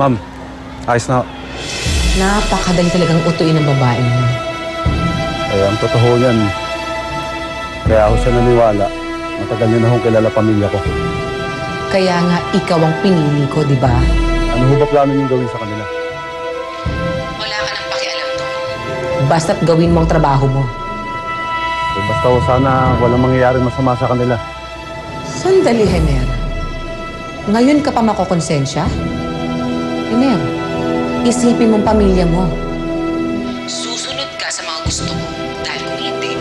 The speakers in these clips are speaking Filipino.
Ma'am, ayos na. Napakadali talagang utuin ng babae mo. Kaya ang totoo yan. Kaya ako siya naniwala. Matagal niyo na akong kilala pamilya ko. Kaya nga ikaw ang pinili ko, di ba? Ano ho ba plano niyong gawin sa kanila? Wala ka nang pakialam doon. Basta't gawin mo ang trabaho mo. Eh, basta ho sana walang mangyayaring masama sa kanila. Sandali, Hener. Ngayon ka pa makokonsensya? Hener, isipin mong pamilya mo. Susunod ka sa mga gusto mo. Dahil kung hindi,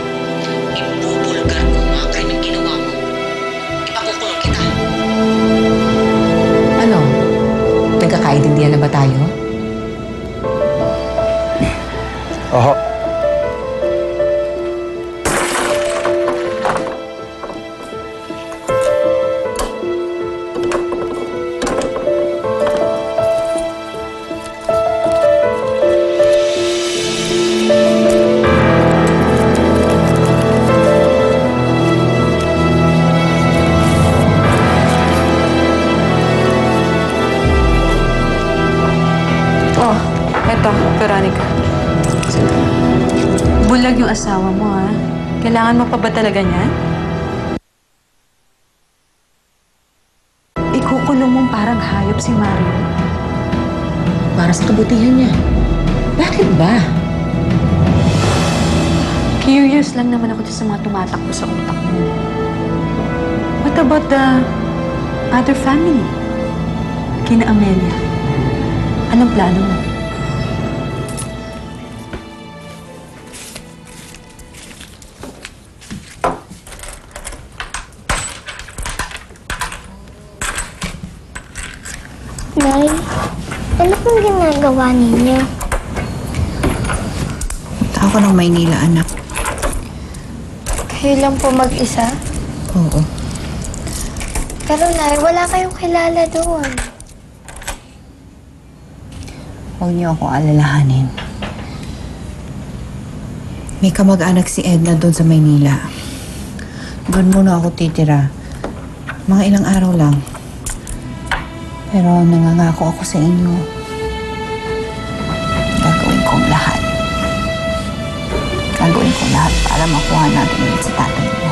ibubulgar ko ang mga krimeng ginawa mo. Ipakukulong kita. Ano? Nagkakaintindihan na ba tayo? Oho. Eto, Veronica. Bulag yung asawa mo, ha? Kailangan mo pa ba talaga niyan? Ikukulong mong parang hayop si Mario. Para sa kabutihan niya. Bakit ba? Curious lang naman ako sa mga tumatakbo sa utak mo. What about the other family? Kina Amelia. Anong plano mo? Nay, ano pong ginagawa ninyo? Punta ako ng Maynila, anak. Kayo lang po mag-isa? Oo. Pero Nay, wala kayong kilala doon. Huwag niyo ako alalahanin. May kamag-anak si Edna doon sa Maynila. Doon muna ako titira. Mga ilang araw lang. Pero nangangako ako sa inyo. Gagawin kong lahat. Gagawin kong lahat para makuha natin ulit si tatay mo.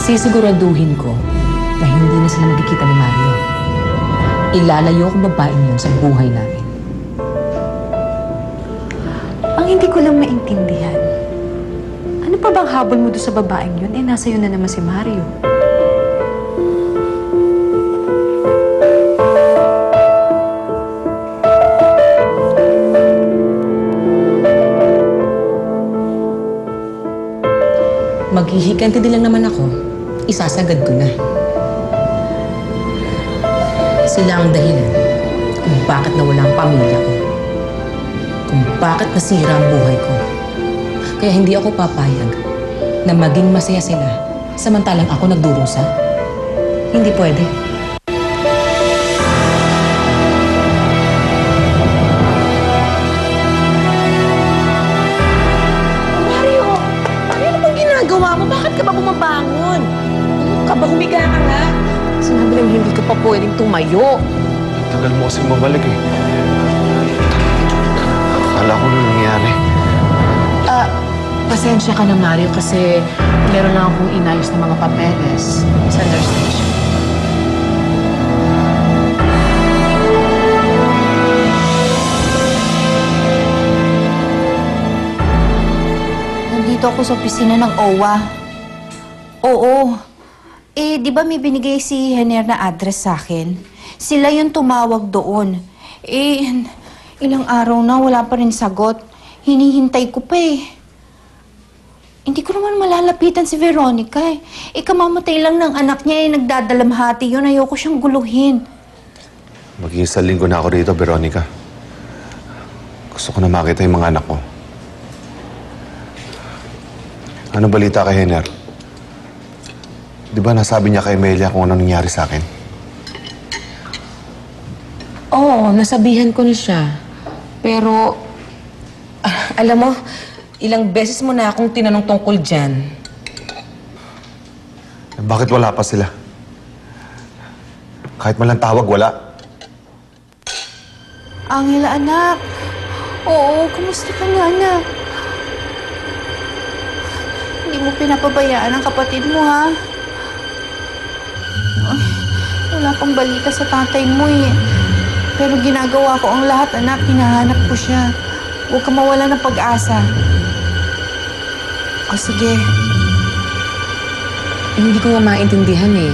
Sisiguraduhin ko na hindi na sila magkikita ni Mario. Ilalayo ko babaeng yun sa buhay namin. Ang hindi ko lang maintindihan, ano pa bang habol mo doon sa babaeng yun? Eh, nasa yun na naman si Mario. Maghihiganti din lang naman ako. Isasagad ko na. Sila ang dahilan kung bakit nawala ang pamilya ko. Kung bakit nasira ang buhay ko. Kaya hindi ako papayag na maging masaya sila samantalang ako nagdurusa. Hindi pwede. Mario! Ano bang ginagawa mo? Bakit ka ba bumabangon? Kaba humiga ka nga? Sinabi lang hindi ka pa pwedeng tumayo. Tagal mo kasi mabalik eh. Akala ko na nangyari. Pasensya ka na, Mario, kasi meron lang akong inayos ng mga papeles sa nurse station. Nandito ako sa opisina ng OWA. Oo. Eh, di ba may binigay si Hener na address sa akin? Sila yung tumawag doon. Eh, ilang araw na wala pa rin sagot. Hinihintay ko pa eh. Hindi ko naman malalapitan si Veronica eh. Kamamatay lang ng anak niya eh. Nagdadalamhati yun. Ayoko siyang guluhin. Mag-iisang linggo na ako rito, Veronica. Gusto ko na makita yung mga anak ko. Ano balita kay Hener? Di ba nasabi niya kay Amelia kung ano nangyari sa akin? Oo, nasabihan ko na siya. Pero, alam mo, ilang beses mo na akong tinanong tungkol dyan. Bakit wala pa sila? Kahit man lang tawag, wala. Angela, anak. Oo, kumusta ka na, anak? Hindi mo pinapabayaan ang kapatid mo, ha? Ay, wala pang balita sa tatay mo, eh. Pero ginagawa ko ang lahat, anak. Hinahanap ko siya. Huwag ka mawala ng pag-asa. O, sige. Hindi ko nga maintindihan eh.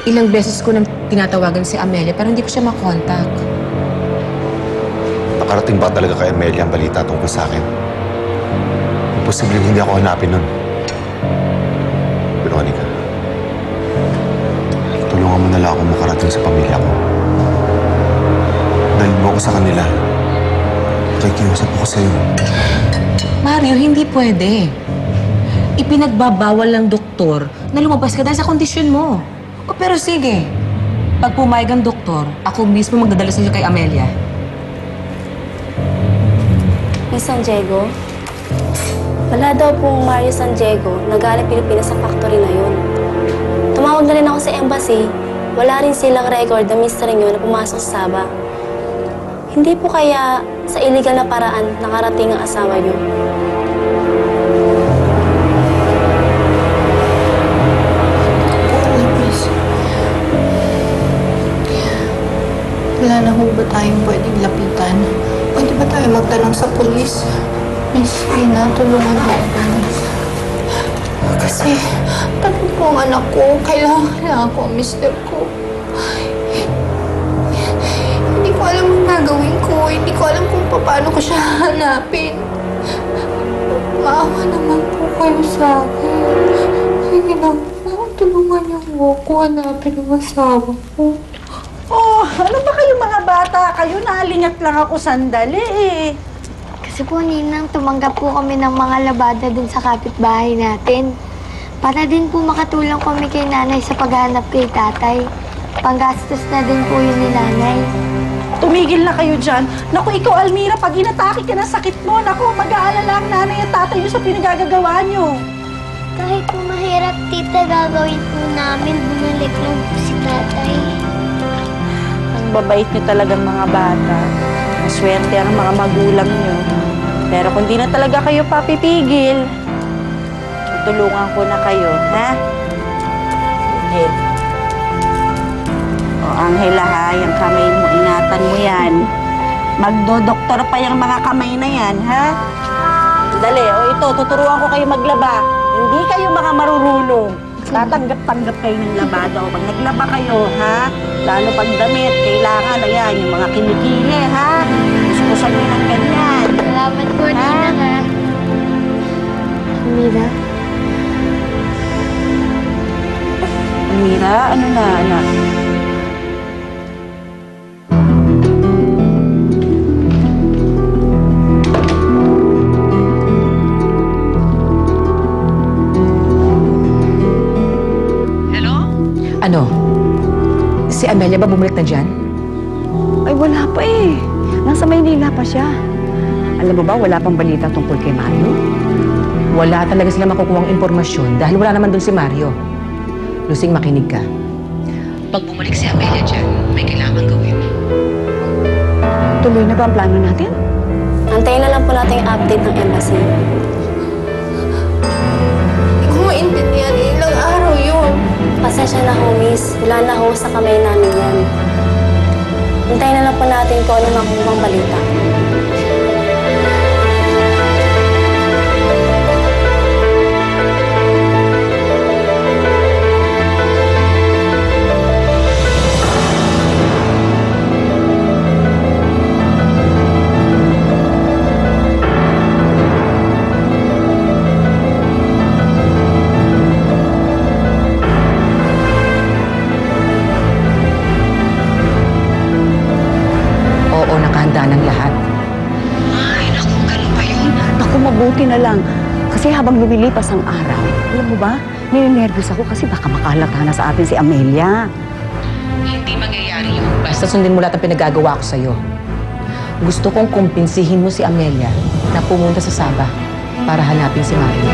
Ilang beses ko nang tinatawagan si Amelia pero hindi ko siya makontak. Nakarating ba talaga kay Amelia ang balita tungkol sa akin? Imposible hindi ako hanapin nun. Veronica, tulungan mo na lang ako makarating sa pamilya ko. Dahil mo ako sa kanila. Nakikiusap ako sa'yo. Mario, hindi pwede. Ipinagbabawal ng doktor na lumabas ka dahil sa kondisyon mo. O pero sige, pag pumayag ang doktor, ako mismo magdadala sa'yo kay Amelia. Miss San Diego? Wala daw pong Mario San Diego na galing Pilipinas sa factory na yun. Tumawag na rin ako sa embassy. Wala rin silang record na mister nyo na pumasok sa Sabah. Hindi po kaya sa illegal na paraan nakarating ang asawa nyo? Wala na ho ba tayong pwedeng lapitan? Pwede ba tayo magtanong sa polis? Miss Rina, tulungan mo ako. Kasi, tanong po ang anak ko. Kailangan ko ang mister ko. Hindi ko alam ang gagawin ko. Hindi ko alam kung paano ko siya hanapin. Maawa naman po kayo sa akin. Sige na po, tulungan niyo ako hanapin ang asawa ko. Oh, ano ba kayo mga bata? Kayo nalingat lang ako sandali eh. Kasi po, Ninang, tumanggap po kami ng mga labada dun sa kapitbahay natin. Para din po makatulong kami kay nanay sa paghanap kay tatay. Panggastos na din po yun ni nanay. Tumigil na kayo dyan. Naku, ikaw, Almira, pag inatake ka ng sakit mo, naku, mag-aalala ang nanay at tatay nyo sa pinagagagawa nyo. Kahit po mahirap, tita, gagawin po namin. Bumalik lang po si tatay. Ang babait nyo talagang mga bata. Maswerte ang mga magulang nyo. Pero kung di na talaga kayo papipigil, tutulungan ko na kayo, ha? Sige. O, Angela, ha? Yung kamay mo, ingatan mo yan. Magdodoktor pa yung mga kamay na yan, ha? Dali, o ito, tuturuan ko kayo maglaba. Hindi kayo mga marurunong. Tatanggap-tanggap kayo ng labada. O pag naglaba kayo, ha? Lalo pag damit, kailangan, ayan, yung mga kinikili, ha? Kuskusan nyo ng ganyan. Salamat po, Ninang, ha? Mira? Mira, ano na, anak? Ano? Si Amelia ba bumalik na dyan? Ay, wala pa eh. Nasa Maynila pa siya. Alam mo ba, wala pang balita tungkol kay Mario? Wala talaga sila makukuhang impormasyon dahil wala naman doon si Mario. Lusing, makinig ka. Pag bumalik si Amelia dyan, may kailangan gawin. Tuloy na ba ang plano natin? Antayin na lang po natin yung update ng embassy. Hindi ko maintindihan. Ilang araw yun. Pasensya na ho, miss. Wala na ho sa kamay namin yan. Antayin na lang po natin kung ano makukuhang balita. Oo, nakahanda ng lahat. Ay, naku, ganun ba yun? Naku, mabuti na lang. Kasi habang lumilipas ang araw, alam mo ba, ninenervous ako kasi baka makalata na sa atin si Amelia. Hindi mangyayari yun. Basta sundin mo lahat ang pinagagawa ko sa'yo. Gusto kong kumpinsihin mo si Amelia na pumunta sa Sabah para hanapin si Mario.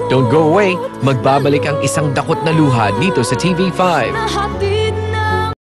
Don't go away. Magbabalik ang isang dakot na luha dito sa TV5.